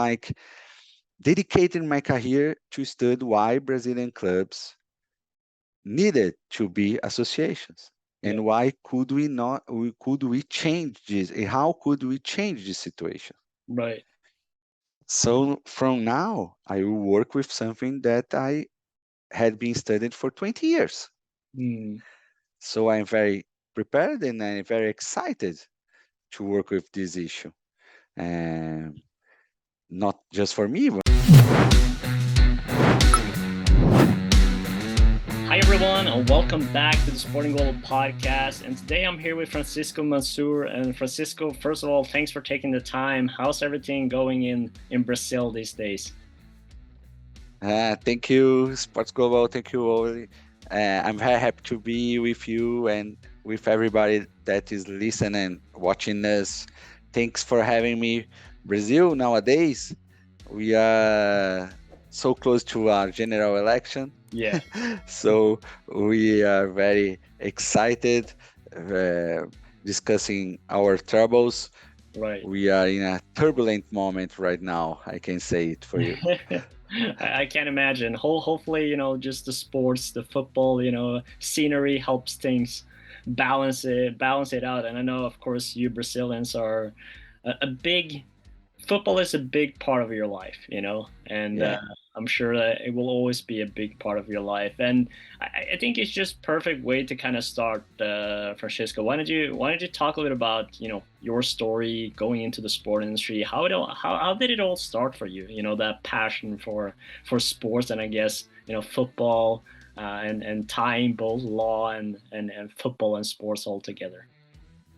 like dedicating my career to study why Brazilian clubs needed to be associations Yeah. and why could we not could we change this and how could we change this situation. Right. So from now I will work with something that I had been studying for 20 years. Mm. So I'm very prepared and I'm very excited to work with this issue, and not just for me. Hi, everyone, and welcome back to the Sporting Global podcast. And today I'm here with Francisco Manssur. And Francisco, first of all, thanks for taking the time. How's everything going in Brazil these days? Thank you, Sports Global. Thank you, Oli. I'm very happy to be with you and with everybody that is listening, watching us. Thanks for having me. Brazil nowadays, we are so close to our general election. Yeah. So we are very excited uh, discussing our troubles. Right. We are in a turbulent moment right now. I can say it for you. I can't imagine. Hopefully, just the sports, the football, scenery helps things balance it out. And I know, of course, you Brazilians are a big football is a big part of your life, and Yeah. I'm sure that it will always be a big part of your life. And I think it's just perfect way to kind of start, Francisco. Why don't you talk a little about your story going into the sport industry? How did it all start for you? That passion for sports, and I guess football, and tying both law and football and sports all together.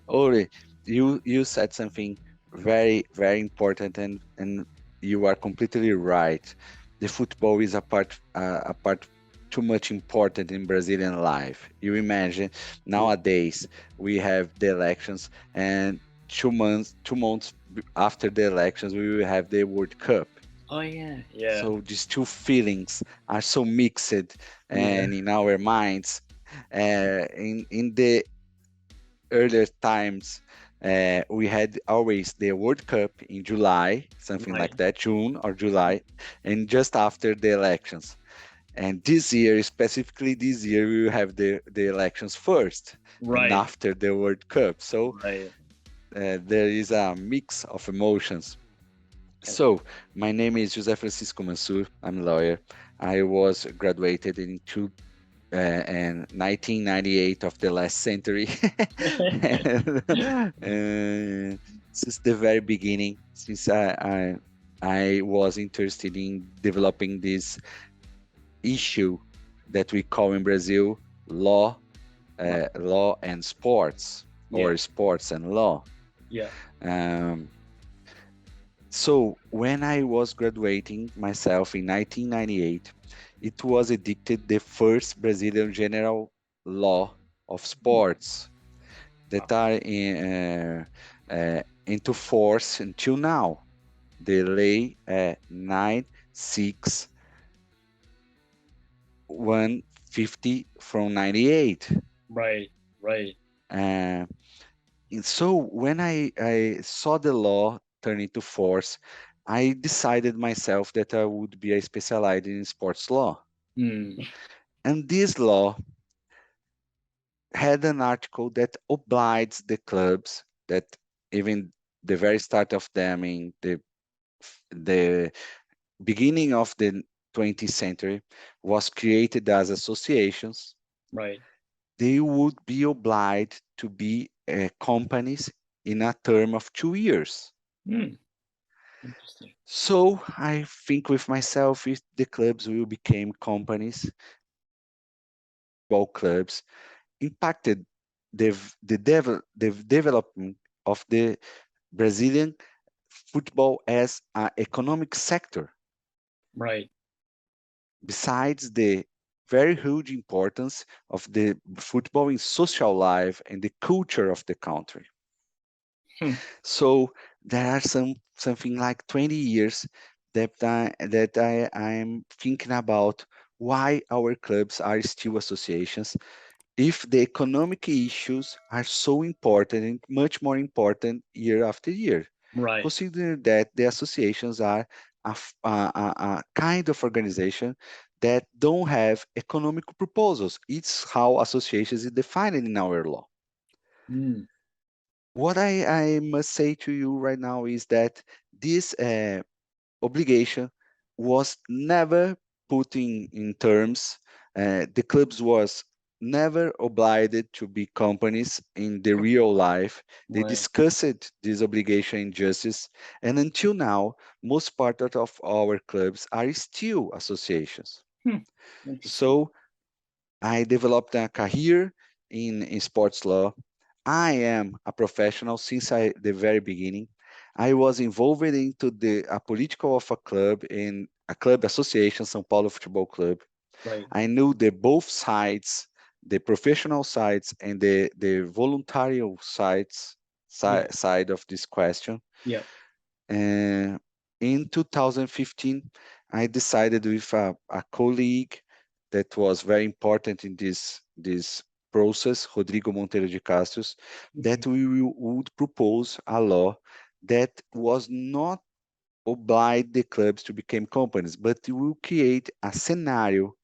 Ori, you said something very important, and you are completely right. The football is a part too much important in Brazilian life. You imagine Yeah. nowadays we have the elections, and 2 months after the elections we will have the World Cup. Oh yeah, yeah, So these two feelings are so mixed yeah. and in our minds. In the earlier times, we had always the World Cup in July, something Right, like that, June or July, and just after the elections. And this year, specifically this year, we will have the elections first and right, after the World Cup. So right. there is a mix of emotions. Okay. So my name is José Francisco Manssur. I'm a lawyer. I was graduated in and 1998 of the last century. And, since the very beginning, since I was interested in developing this issue that we call in Brazil law, Right. law and sports, Yeah. or sports and law. Yeah. Um, so when I was graduating myself in 1998, it was edicted the first Brazilian general law of sports that are into force until now. The lay 96150 from 98. Right. Right. Uh, and so when I saw the law turn into force, I decided myself that I would be a specialized in sports law. Hmm. And this law had an article that obliges the clubs that even the very start of them in the beginning of the 20th century was created as associations. Right. They would be obliged to be companies in a term of 2 years. Hmm. Interesting. So I think with myself, if the clubs will become companies, ball clubs, impacted the development of the Brazilian football as an economic sector, Right. besides the very huge importance of the football in social life and the culture of the country. Hmm. So there are something like 20 years I'm thinking about why our clubs are still associations if the economic issues are so important and much more important year after year. Right. considering that the associations are a kind of organization that don't have economic proposals. It's how associations is defined in our law. Mm. What I must say to you right now is that this obligation was never put in terms. The clubs was never obliged to be companies in the real life. They Right. discussed this obligation in justice, and until now, most part of our clubs are still associations. Hmm. Interesting. So I developed a career in sports law. I am a professional since the very beginning. I was involved into the a political of a club in a club association, São Paulo Futebol Club. Right. I knew the both sides, the professional sides and the voluntary sides Yeah. side of this question. Yeah. And in 2015, I decided with a colleague that was very important in this process, Rodrigo Monteiro de Castros, Mhm. that would propose a law that was not oblige the clubs to become companies, but it will create a scenario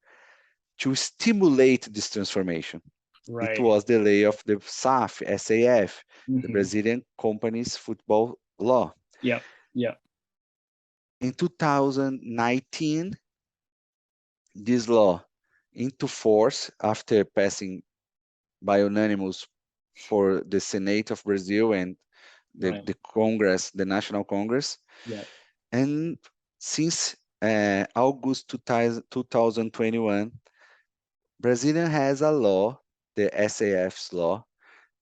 to stimulate this transformation. It Right. was the lay of the SAF, SAF, the Hmm. Brazilian Companies Football Law. Yeah. Yeah. In 2019, this law into force after passing by unanimous for the Senate of Brazil and Right. the Congress, the National Congress. Yeah. And since August 2021, Brazil has a law, the SAF's law,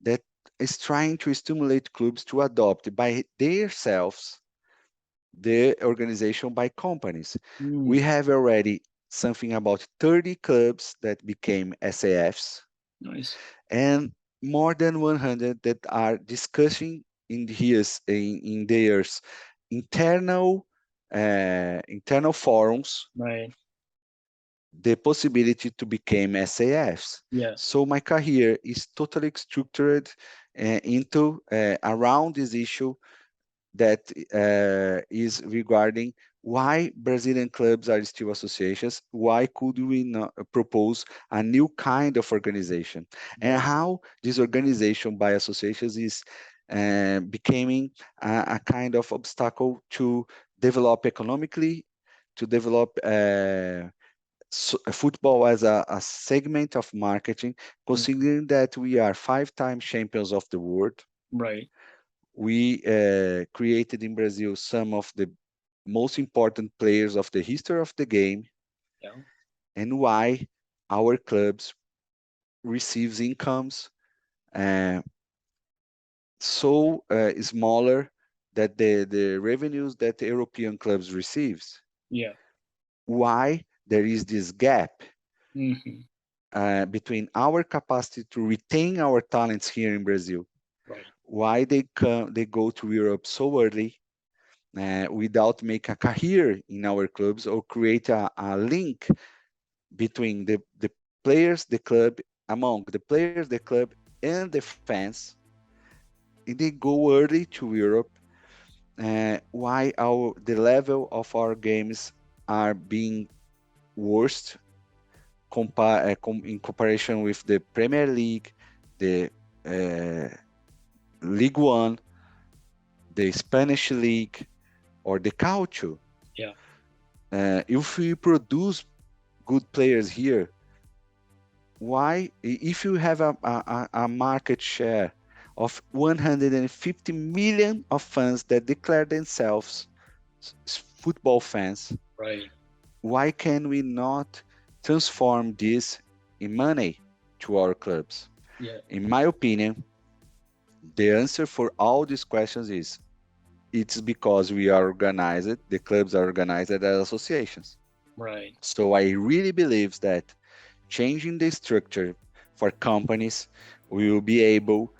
that is trying to stimulate clubs to adopt by themselves the organization by companies. We Mm. have already something about 30 clubs that became SAFs Nice. and more than 100 that are discussing in their internal internal forums Right. the possibility to become SAFs. Yeah. So my career is totally structured into around this issue that is regarding why Brazilian clubs are still associations, why could we not propose a new kind of organization, and Right. how this organization by associations is becoming a kind of obstacle to develop economically, to develop football as a segment of marketing, Mm. considering that we are 5 times champions of the world. Right. We created in Brazil some of the most important players of the history of the game, Yeah. and why our clubs receives incomes uh, so smaller that the revenues that the European clubs receives. Yeah. Why there is this gap Hmm. between our capacity to retain our talents here in Brazil, Right. why they go to Europe so early without make a career in our clubs or create a link between the players, the club, among the players, the club, and the fans. And they go early to Europe. Why the level of our games are being worst in comparison with the Premier League, the uh, League One, the Spanish League, or the Caucho. Yeah. If we produce good players here, why, if you have a market share of 150 million of fans that declare themselves football fans, Right. why can we not transform this in money to our clubs? Yeah. In my opinion, the answer for all these questions is it's because we are organized, the clubs are organized as associations. Right. So I really believe that changing the structure for companies, we will be able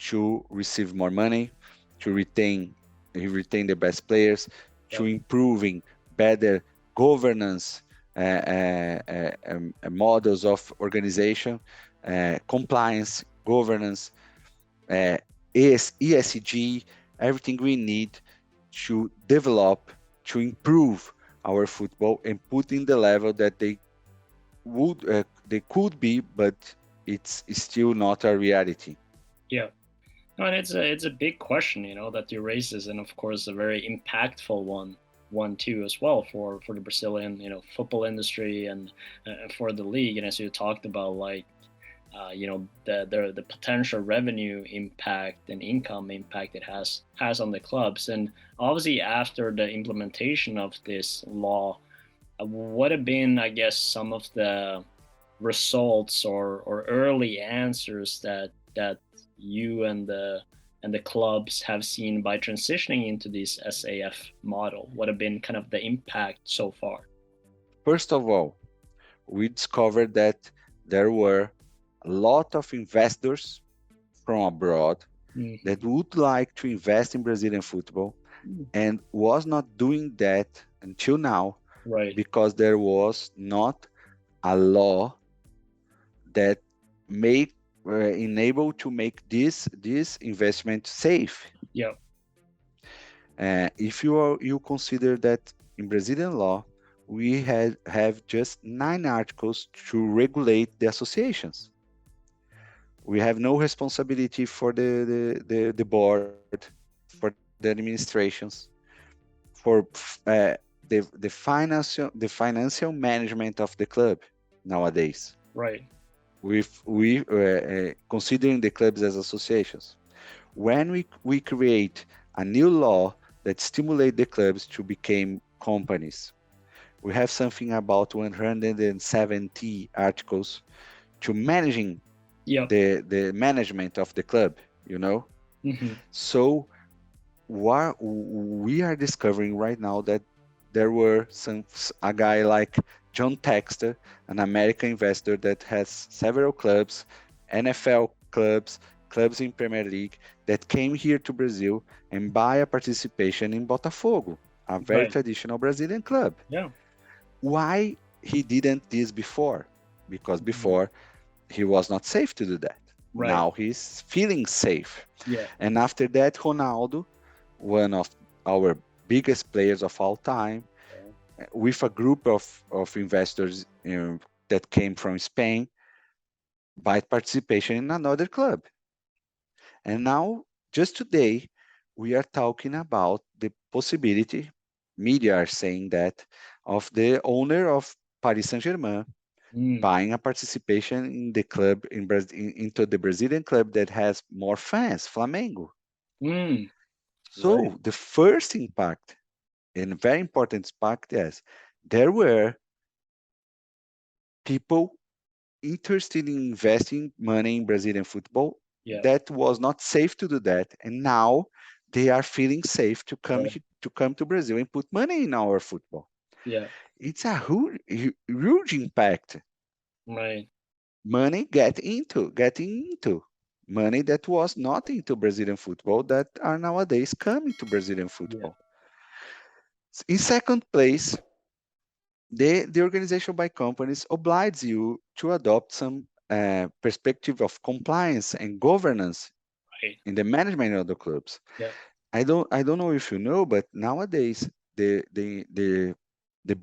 to receive more money, to retain the best players, to Yeah. improving better governance models of organization, compliance, governance, ESG, everything we need to develop, to improve our football and put in the level that they could be, but it's still not a reality. Yeah. No, and it's a big question, that you raises, and of course a very impactful one too as well for the Brazilian football industry and for the league. And as you talked about, like the potential revenue impact and income impact it has on the clubs, and obviously after the implementation of this law, what have been, I guess, some of the results or early answers that you and the clubs have seen by transitioning into this SAF model? What have been kind of the impact so far? First of all, we discovered that there were a lot of investors from abroad that Mm-hmm. would like to invest in Brazilian football and was not doing that until now Right. because there was not a law that made enable to make this investment safe. Yeah. If you consider that in Brazilian law, we have just 9 articles to regulate the associations. We have no responsibility for the board, for the administrations, for the financial management of the club nowadays. Right. We considering the clubs as associations. When we create a new law that stimulate the clubs to become companies, we have something about 170 articles to managing Yeah. the management of the club, you know. Mm-hmm. So what we are discovering right now that there were a guy like John Texter, an American investor that has several clubs, NFL clubs, clubs in Premier League, that came here to Brazil and buy a participation in Botafogo, a very Right. traditional Brazilian club. Yeah. Why he didn't this before? Because Mhm. before he was not safe to do that. Right. Now he's feeling safe. Yeah. And after that, Ronaldo, one of our biggest players of all time, Yeah. with a group of investors that came from Spain, by participation in another club. And now, just today, we are talking about the possibility, media are saying that, of the owner of Paris Saint-Germain Mm. buying a participation in the club into the Brazilian club that has more fans, Flamengo. Mm. Right. So the first impact, and very important impact, is there were people interested in investing money in Brazilian football Yeah. that was not safe to do that, and now they are feeling safe to come Right. to come to Brazil and put money in our football. Yeah. It's a huge impact. Right. Money getting into money that was not into Brazilian football that are nowadays coming to Brazilian Yeah. football. In second place, the organization by companies obliges you to adopt some perspective of compliance and governance Right. in the management of the clubs. Yeah. I don't know if you know, but nowadays the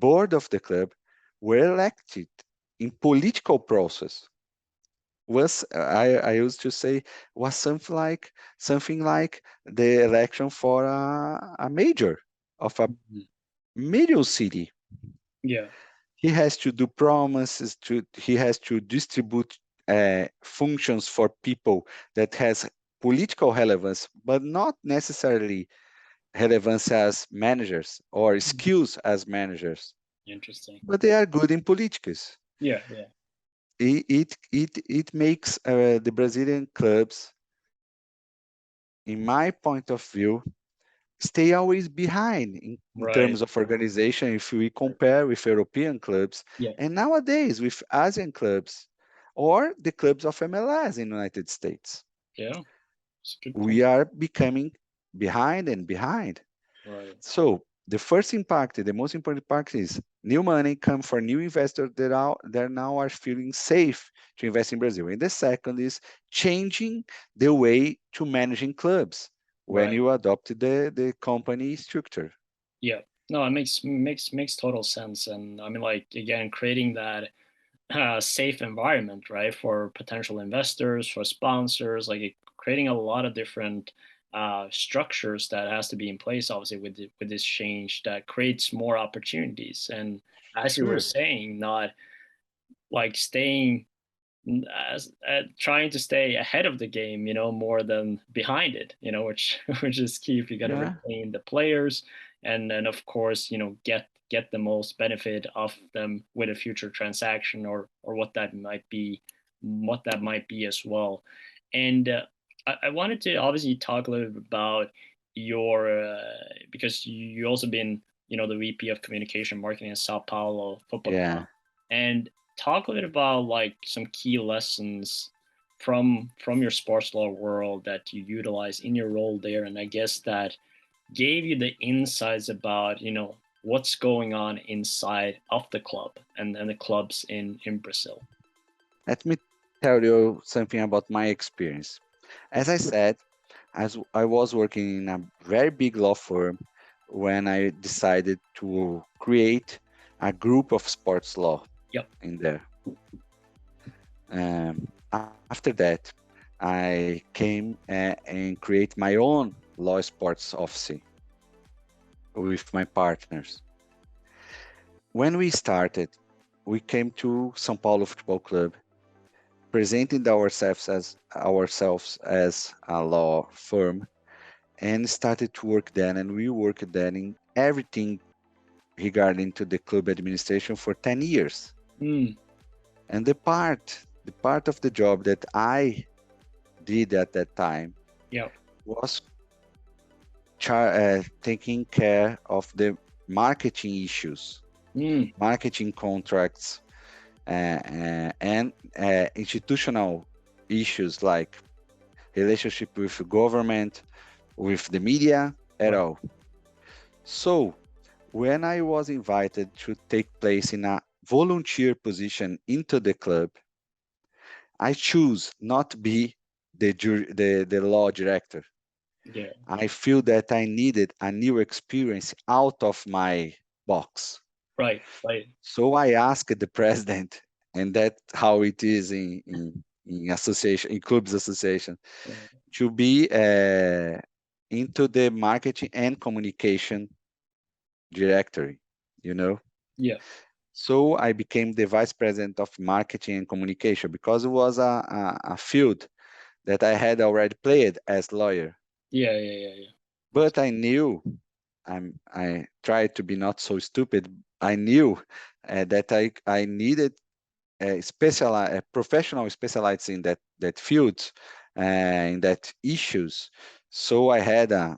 board of the club were elected in political process. Was I used to say was something like the election for a major of a Mhm. medium city. Yeah. He has to do promises to he has to distribute functions for people that has political relevance but not necessarily relevance as managers or Mhm. skills as managers, Interesting. but they are good in politics. Yeah. Yeah. It makes the Brazilian clubs, in my point of view, stay always behind in Right. terms of organization if we compare with European clubs Yeah. and nowadays with Asian clubs or the clubs of MLS in the United States. Yeah. It's a good We point. are becoming behind and behind. Right. So the first impact, the most important impact is new money come for new investors that now are feeling safe to invest in Brazil. And the second is changing the way to managing clubs. when Right. you adopt the company structure. Yeah. No, it makes total sense. And I mean, like, again, creating that safe environment, right, for potential investors, for sponsors, like creating a lot of different structures that has to be in place, obviously, with this change that creates more opportunities. And as you were Sure. saying, not like staying as trying to stay ahead of the game, more than behind it, which which is key if you got to Yeah. retain the players, and then of course, get the most benefit of them with a future transaction, or what that might be as well. And I wanted to obviously talk a little bit about your because you also been the VP of Communication Marketing in Sao Paulo Football Yeah. Club, and talk a little about like some key lessons from your sports law world that you utilize in your role there, and I guess that gave you the insights about what's going on inside of the club and the clubs in Brazil. Let me tell you something about my experience. As I said, as I was working in a very big law firm when I decided to create a group of sports law Yep. in there. After that, I came and create my own law sports office with my partners. When we started, we came to São Paulo Futebol Club, presenting ourselves as a law firm, and started to work then. And we worked then in everything regarding to the club administration for 10 years. Mm, And the part of the job that I did at that time yep. was taking care of the marketing issues, Mm, marketing contracts, and institutional issues like relationship with government, with the media, at right. all. So when I was invited to take place in a volunteer position into the club, I choose not to be the law director. Yeah. I feel that I needed a new experience out of my box. Right. Right. So I asked the president, and that's how it is in association, in clubs association, uh, to be into the marketing and communication directory, you know. yeah. So I became the vice president of marketing and communication because it was a field that I had already played as lawyer. Yeah. Yeah. Yeah. Yeah. But I knew I tried to be not so stupid. I knew that I needed a professional specialized in that field, in that issues. So I had a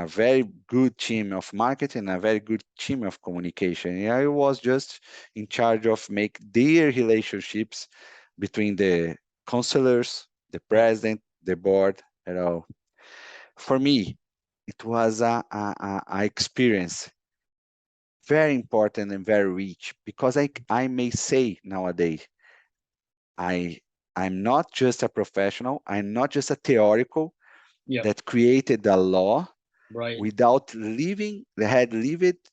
very good team of marketing, a very good team of communication. And I was just in charge of make their relationships between the counselors, the Right. president, the board, and all. For me, it was a experience very important and very rich because I may say nowadays I I'm not just a professional. I'm not just a theoretical Yep. that created a law Right. without living had lived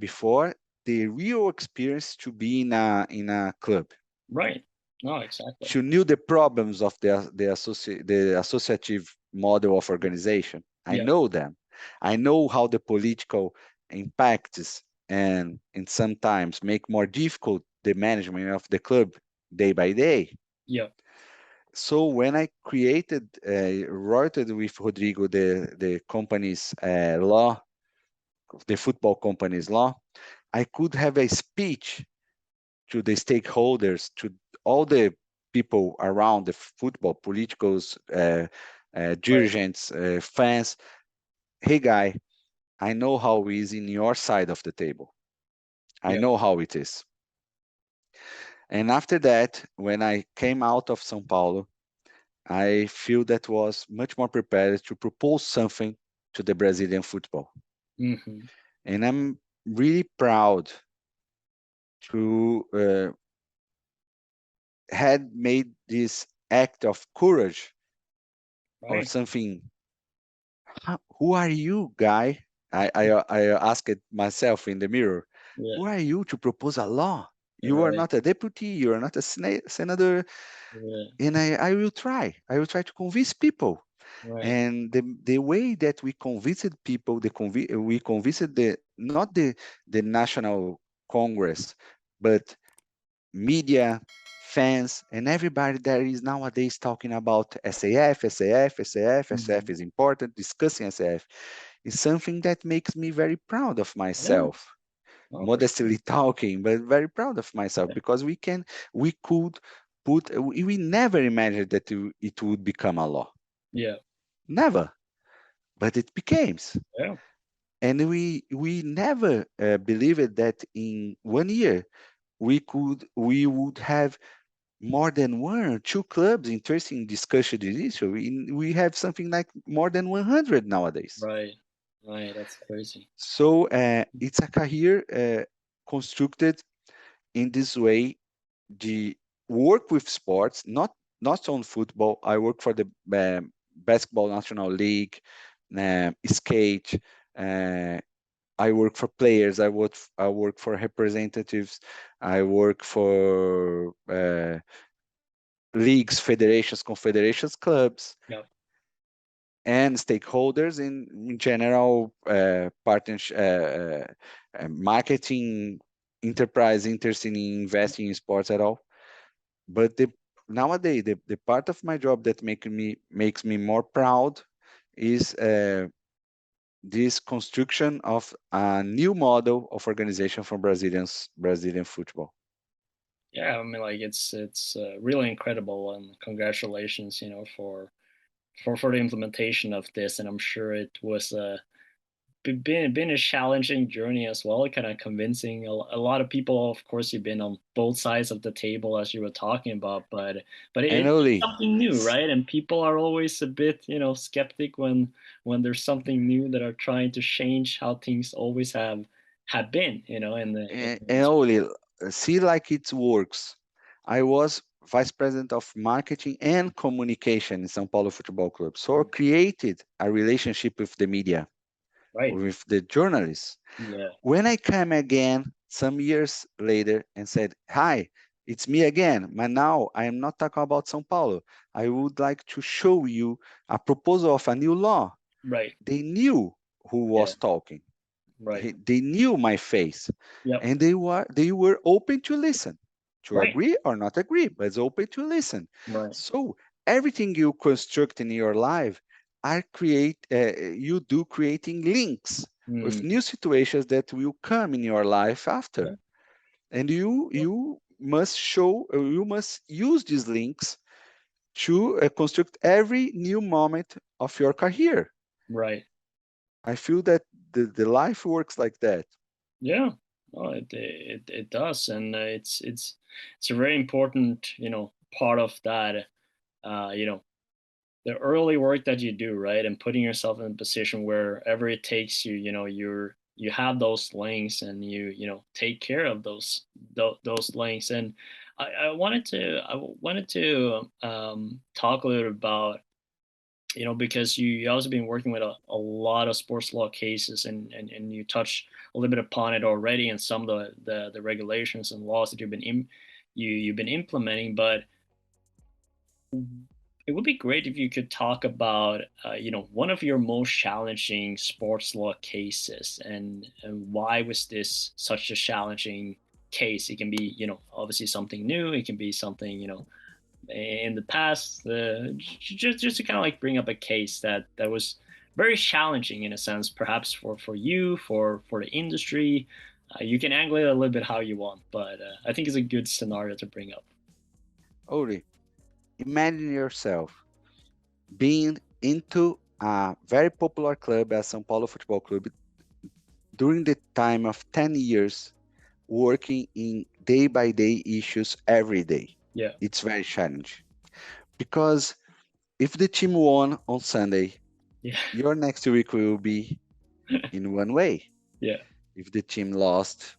before the real experience to be in a club, Right. No, exactly. to knew the problems of the associative model of organization. I Yeah. know them. I know how the political impacts and sometimes make more difficult the management of the club day by day. Yeah. So when I wrote it with Rodrigo the company's law, the football company's law, I could have a speech to the stakeholders, to all the people around the football, politicals, Right. dirigents, fans. Hey, guy, I know how it is in your side of the table. I Yeah. know how it is. And after that, when I came out of São Paulo, I feel that was much more prepared to propose something to the Brazilian football. Hmm. And I'm really proud to had made this act of courage or Right. something Who are you, guy? I asked myself in the mirror. Yeah. Who are you to propose a law? You are Right. not a deputy. You are not a senator. Yeah. And I will try. I will try to convince people. Right. And the way that we convinced people, we convinced the not the national congress, but media, fans, and everybody that is nowadays talking about SAF, SAF, SAF, SAF Mhm. is important. Discussing SAF is something that makes me very proud of Yeah. myself. Oh, for sure. Modestly talking, but very proud of myself because we could put, we never imagined that it would become a law. Yeah. Never, but it became. Yeah. And we never believed that in 1 year we would have more than one or two clubs interested in discussing this issue. We have something like more than 100 nowadays. Right. Right. That's crazy. So it's a career constructed in this way. The work with sports, not on football. I work for the basketball national league, skate. Uh, I work for players. I work for representatives. I work for leagues, federations, confederations, clubs, Yeah. and stakeholders in general, partnership, marketing, enterprise interested in investing in sports at all. But nowadays, the part of my job that makes me more proud is this construction of a new model of organization for Brazilian football. Yeah. I mean, like it's really incredible, and congratulations, for the implementation of this. And I'm sure it was been a challenging journey as well, kind of convincing a lot of people. Of course, you've been on both sides of the table as you were talking about, but And it's only, something new, right? And people are always a bit, skeptic when there's something new that are trying to change how things always have been, in and this. only see like it works. I was vice president of marketing and communication in São Paulo Futebol Club, so I created a relationship with the media, Right. with the journalists. Yeah. When I came again some years later and said, "Hi, it's me again, but now I am not talking about São Paulo. I would like to show you a proposal of a new law." Right. They knew who Yeah. was talking. Right. They knew my face, Yep. and they were open to listen, to Right. agree or not agree, but it's open to listen. Right. So everything you construct in your life you do creating links with Mm. new situations that will come in your life Yeah. after, and you must use these links to construct every new moment of your career. Right. I feel that the life works like that. Yeah, no, it does, and it's a very important, part of that. You know, the early work that you do, right, and putting yourself in a position wherever it takes you, you have those links, and you take care of those links. And I wanted to talk a little about, because you also been working with a lot of sports law cases, and you touched a little bit upon it already, and some of the regulations and laws that you've been implementing. But it would be great if you could talk about, one of your most challenging sports law cases, and why was this such a challenging case. It can be, obviously something new. It can be something, in the past, just to kind of like bring up a case that was very challenging in a sense, perhaps for you, for the industry. You can angle it a little bit how you want, but I think it's a good scenario to bring up. Ori, imagine yourself being into a very popular club as São Paulo Futebol Clube during the time of 10 years, working in day by day issues every day. Yeah. It's very challenging because if the team won on Sunday, Yeah. your next week will be in one way. Yeah. If the team lost,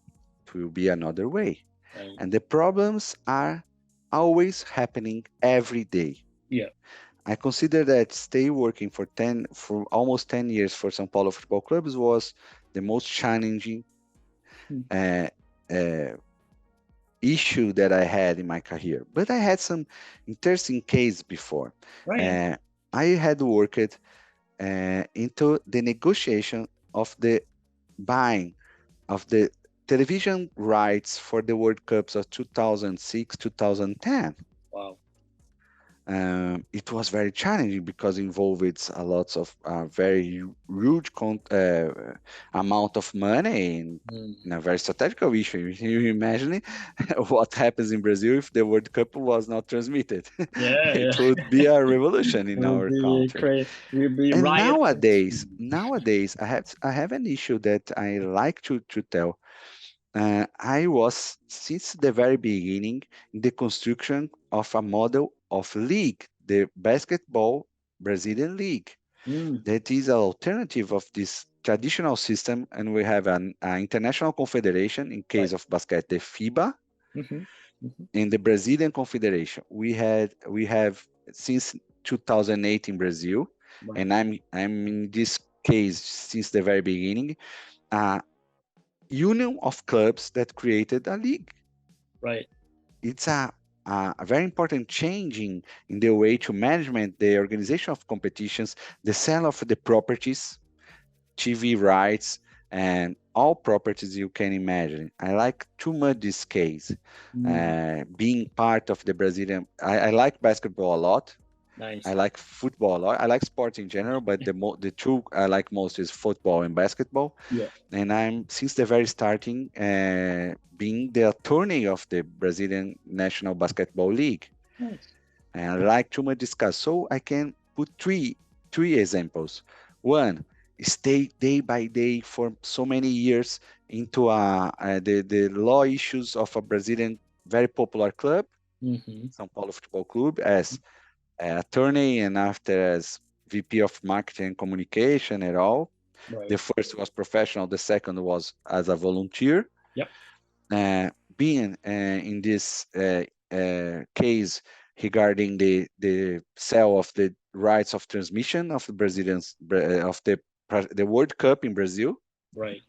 it will be another way. Right. And the problems are always happening every day. Yeah. I consider that stay working for almost 10 years for São Paulo Football Clubs was the most challenging Mm. uh, uh, issue that I had in my career. But I had some interesting case before. Right. Uh, I had worked into the negotiation of the buying of the television rights for the World Cups of 2006, 2010. Wow. It was very challenging because it involved a lot of very huge amount of money in Mm. a very strategical issue. You imagine what happens in Brazil if the World Cup was not transmitted? Yeah, It yeah. would be a revolution It in would our be country. crazy. It would be And riot. nowadays, I have an issue that I like to tell. I was, since the very beginning, in the construction of a model of league, the basketball Brazilian league. Mm. That is an alternative of this traditional system, and we have an international confederation in case Right. of basket, the FIBA, Mm-hmm. Mm-hmm. and the Brazilian confederation. We have since 2008 in Brazil, Right. and I'm in this case since the very beginning. Uh, Union of clubs that created a league. Right. It's a very important change in the way to management the organization of competitions, the sale of the properties, TV rights, and all properties you can imagine. I like too much this case. Mm. Being part of the Brazilian, I like basketball a lot. I Nice. like football a lot. I like sports in general, but the two I like most is football and basketball. Yeah. And I'm since the very starting being the attorney of the Brazilian National Basketball League, Nice. and I like to much discuss. So I can put three examples. One, stay day by day for so many years into the law issues of a Brazilian very popular club, Mm-hmm. São Paulo Futebol Clube, as attorney and after as VP of Marketing and Communication and all. Right. The first was professional, the second was as a volunteer. Yep. Uh, Being in this case regarding the sale of the rights of transmission of the of the World Cup in Brazil, Right.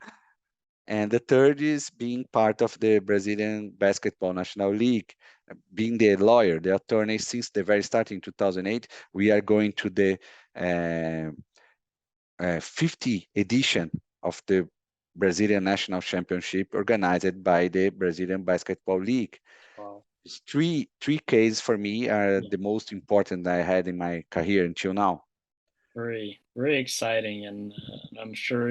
and the third is being part of the Brazilian Basketball National League, being the lawyer, the attorney since the very start in 2008. We are going to the uh, 50 edition of the Brazilian National Championship organized by the Brazilian Basketball League. Wow. These three cases for me are Yeah. the most important I had in my career until now. Very, very exciting, and I'm sure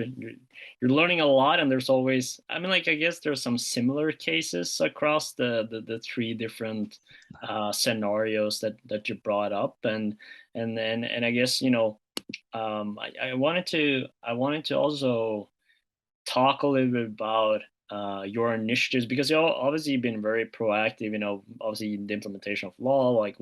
you're learning a lot. And there's always, I mean, like I guess there's some similar cases across the three different scenarios that you brought up, and I guess I wanted to also talk a little bit about your initiatives, because you obviously been very proactive. Obviously in the implementation of law, like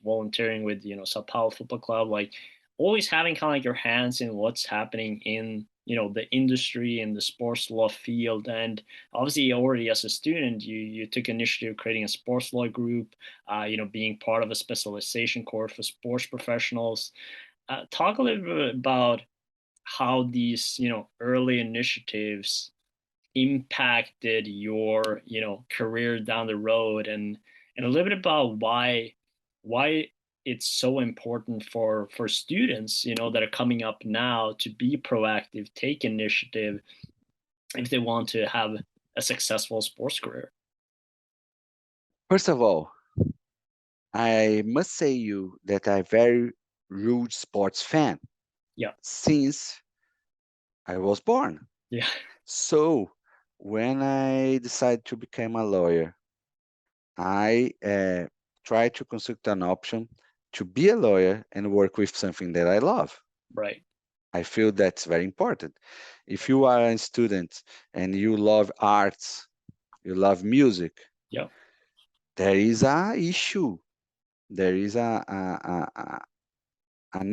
volunteering with Sao Paulo Football Club, like always having kind of like your hands in what's happening in the industry and the sports law field. And obviously already as a student, you took initiative creating a sports law group, being part of a specialization course for sports professionals. Talk a little bit about how these early initiatives impacted your career down the road, and a little bit about why it's so important for students that are coming up now to be proactive, take initiative if they want to have a successful sports career. First of all, I must say you that I'm very rude sports fan Yeah. since I was born. Yeah. So when I decided to become a lawyer, I tried to construct an option to be a lawyer and work with something that I love. Right. I feel that's very important. If you are a student and you love arts, you love music, Yeah. there is a issue. There is an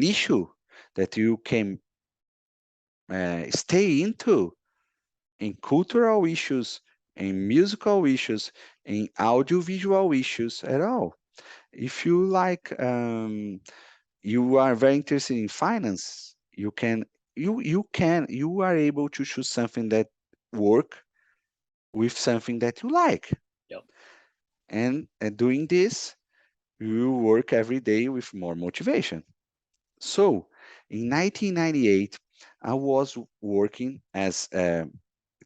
issue that you can stay into in cultural issues, in musical issues, in audiovisual issues at all. If you like you are very interested in finance, you are able to choose something that work with something that you like. Yep. And doing this, you work every day with more motivation. So in 1998, I was working as it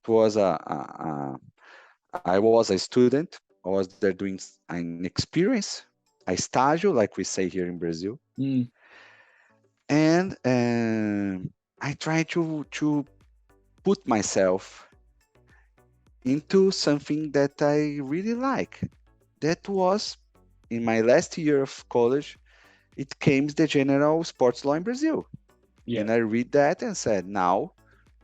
was I was a student. I was there doing an experience, a estágio, like we say here in Brazil, Mm. and I tried to put myself into something that I really like. That was in my last year of college. It came the general sports law in Brazil, Yeah. and I read that and said, now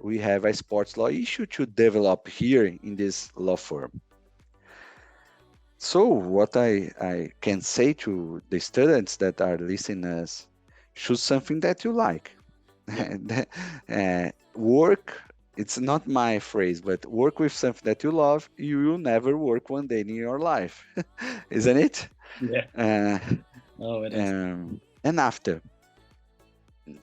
we have a sports law issue to develop here in this law firm. So what I can say to the students that are listening us, choose something that you like. Yeah. Work, it's not my phrase, but work with something that you love, you will never work one day in your life. Isn't it? Yeah. Uh, Oh, it is. and after,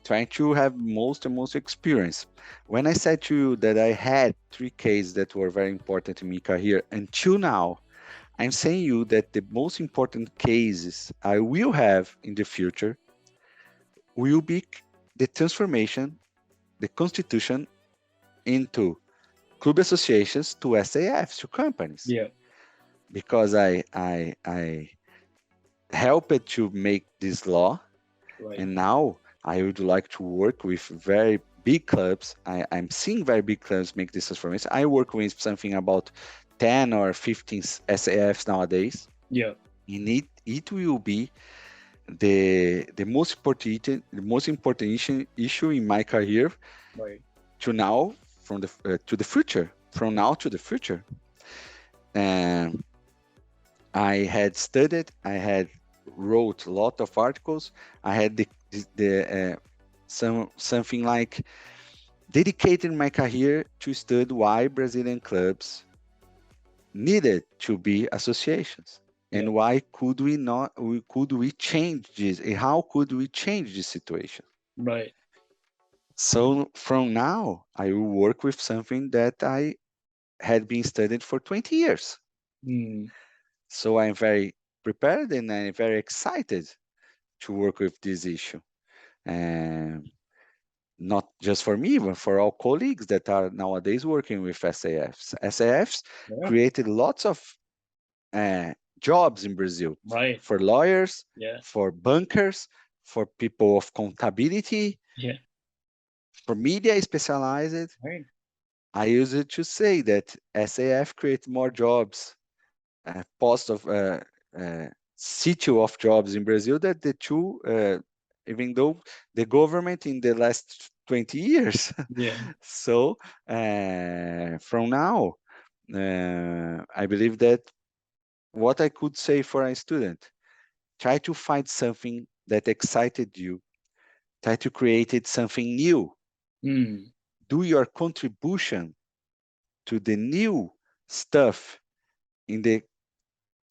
trying to have most experience. When I said to you that I had three cases that were very important in my career until now, I'm saying you that the most important cases I will have in the future will be the transformation, the constitution into club associations to SAFs, to companies, Yeah. because I helped to make this law, Right. and now I would like to work with very big clubs. I'm seeing very big clubs make this transformation. I work with something about 10 or 15 SAFs nowadays, Yeah. and it will be the most important issue in my career Right. to now to the future, from now to the future. And I had studied, I had wrote a lot of articles. I had something like dedicated my career to study why Brazilian clubs needed to be associations, Yeah. and why could we change this, and how could we change this situation. Right. So from now, I will work with something that I had been studying for 20 years. Mm. So I'm very prepared and I'm very excited to work with this issue. And not just for me, but for all colleagues that are nowadays working with SAFs. SAFs Yeah. created lots of jobs in Brazil Right. for lawyers, Yeah. for bankers, for people of contability, Yeah. for media specialized. Right. I use it to say that SAF create more jobs, post of situ of jobs in Brazil that the two, even though the government in the last 20 years. Yeah. So from now, I believe that what I could say for a student, try to find something that excited you, try to create it something new, Mm. do your contribution to the new stuff in the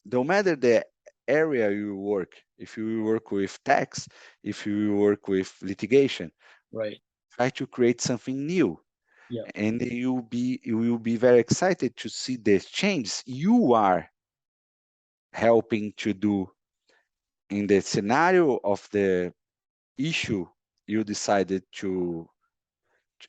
no matter the area you work, if you work with tax, if you work with litigation, Right. try to create something new, Yeah. and you will be very excited to see the changes you are helping to do in the scenario of the issue you decided to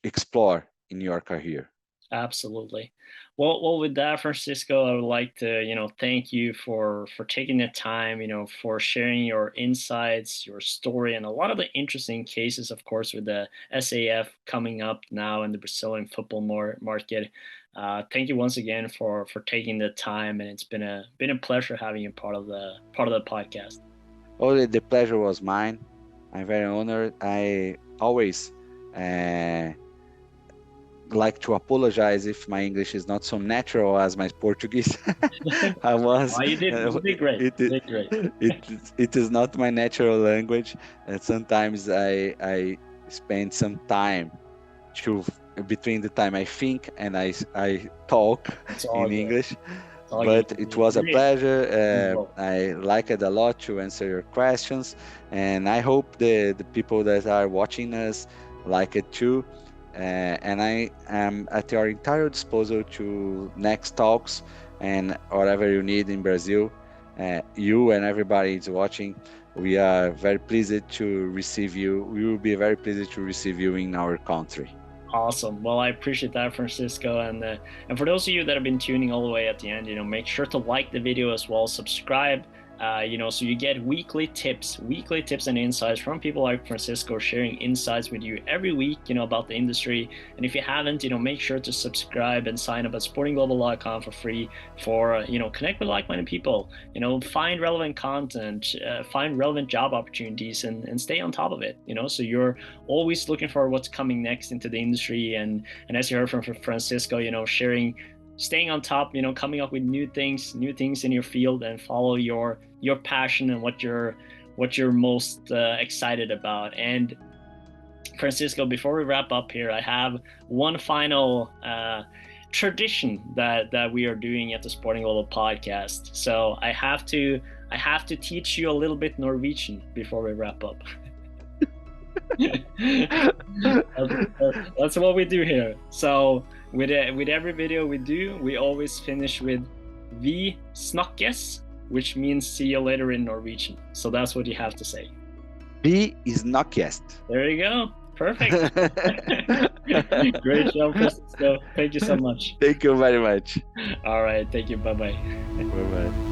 explore in your career. Absolutely. Well, with that, Francisco, I would like to, thank you for taking the time, for sharing your insights, your story, and a lot of the interesting cases, of course, with the SAF coming up now in the Brazilian football market. Thank you once again for taking the time, and it's been a pleasure having you part of the podcast. Only the pleasure was mine. I'm very honored. I always uh, like to apologize if my English is not so natural as my Portuguese. I was Oh, you did great. it, You it did great. it is not my natural language, and sometimes I spend some time to between the time I think and I talk It's all in good. English. All good. But it was a Really, pleasure. well, I liked it a lot to answer your questions, and I hope the people that are watching us like it too. And I am at your entire disposal to next talks and whatever you need in Brazil. You and everybody is watching. We are very pleased to receive you. We will be very pleased to receive you in our country. awesome. Well, I appreciate that, Francisco. And for those of you that have been tuning all the way at the end, make sure to like the video as well, subscribe. So you get weekly tips and insights from people like Francisco sharing insights with you every week, about the industry. And if you haven't, make sure to subscribe and sign up at sportingglobal.com for free for, connect with like-minded people, find relevant content, find relevant job opportunities and stay on top of it, so you're always looking for what's coming next into the industry. And as you heard from Francisco, staying on top, coming up with new things in your field, and follow your passion and what you're most excited about. And Francisco, before we wrap up here, I have one final tradition that we are doing at the Sporting Global podcast. So I have to teach you a little bit Norwegian before we wrap up. That's what we do here. So with every video we do, we always finish with "Vi snakkes," which means "see you later" in Norwegian. So that's what you have to say. Vi snakkes. There you go. Perfect. Great job, Francisco. Thank you so much. Thank you very much. All right. Thank you. Bye-bye. Bye-bye.